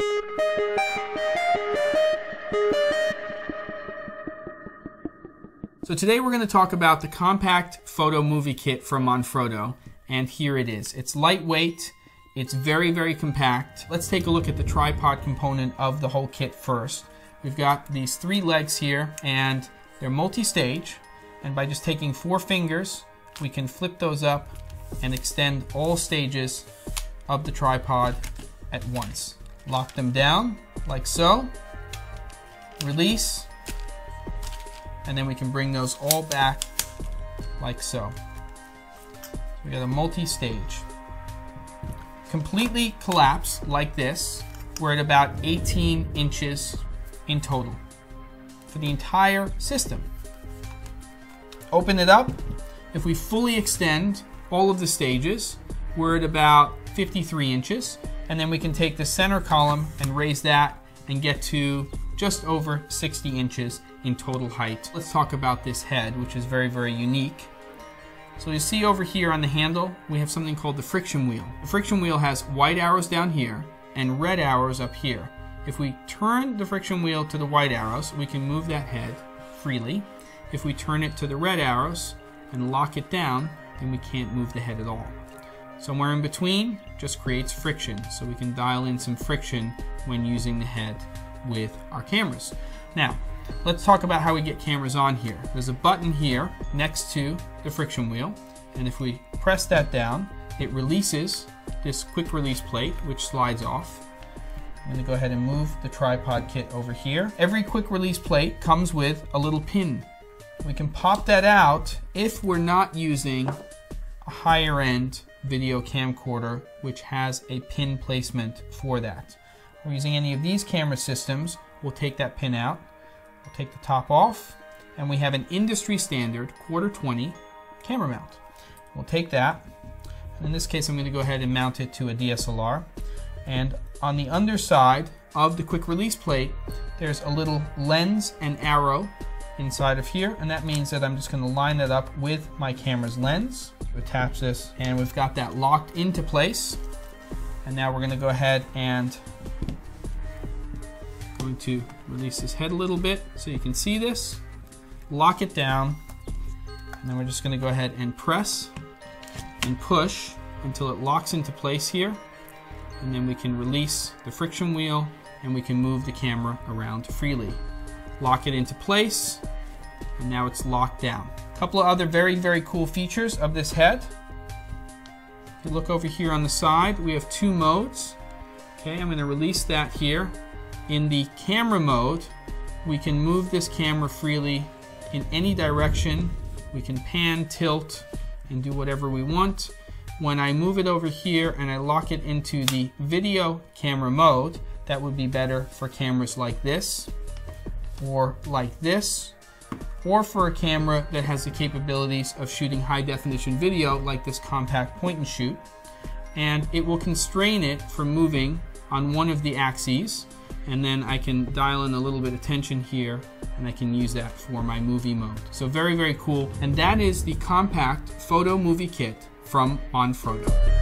So today we're going to talk about the compact photo movie kit from Manfrotto, and here it is. It's lightweight, it's very, very compact. Let's take a look at the tripod component of the whole kit first. We've got these 3 legs here, and they're multi-stage, and by just taking 4 fingers, we can flip those up and extend all stages of the tripod at once. Lock them down like so, release, and then we can bring those all back like so. We got a multi-stage. Completely collapse like this. We're at about 18 inches in total for the entire system. Open it up. If we fully extend all of the stages, we're at about 53 inches. And then we can take the center column and raise that and get to just over 60 inches in total height. Let's talk about this head, which is very, very unique. So you see over here on the handle, we have something called the friction wheel. The friction wheel has white arrows down here and red arrows up here. If we turn the friction wheel to the white arrows, we can move that head freely. If we turn it to the red arrows and lock it down, then we can't move the head at all. Somewhere in between just creates friction, so we can dial in some friction when using the head with our cameras. Now, let's talk about how we get cameras on here. There's a button here next to the friction wheel, and if we press that down, it releases this quick release plate, which slides off. I'm going to go ahead and move the tripod kit over here. Every quick release plate comes with a little pin. We can pop that out if we're not using a higher end video camcorder which has a pin placement for that. If we're using any of these camera systems, we'll take that pin out, we'll take the top off, and we have an industry standard 1/4-20 camera mount. We'll take that, and in this case I'm going to go ahead and mount it to a DSLR, and on the underside of the quick release plate there's a little lens and arrow inside of here, and that means that I'm just going to line that up with my camera's lens. Attach this, and we've got that locked into place. And now we're going to go ahead and going to release this head a little bit so you can see this. Lock it down, and then we're just going to go ahead and press and push until it locks into place here, and then we can release the friction wheel and we can move the camera around freely. Lock it into place, and now it's locked down. A couple of other very, very cool features of this head. If you look over here on the side, we have 2 modes. Okay, I'm going to release that here. In the camera mode, we can move this camera freely in any direction. We can pan, tilt, and do whatever we want. When I move it over here and I lock it into the video camera mode, that would be better for cameras like this, or like this, or for a camera that has the capabilities of shooting high definition video like this compact point and shoot, and it will constrain it from moving on one of the axes, and then I can dial in a little bit of tension here and I can use that for my movie mode. So very, very cool, and that is the compact photo movie kit from Manfrotto.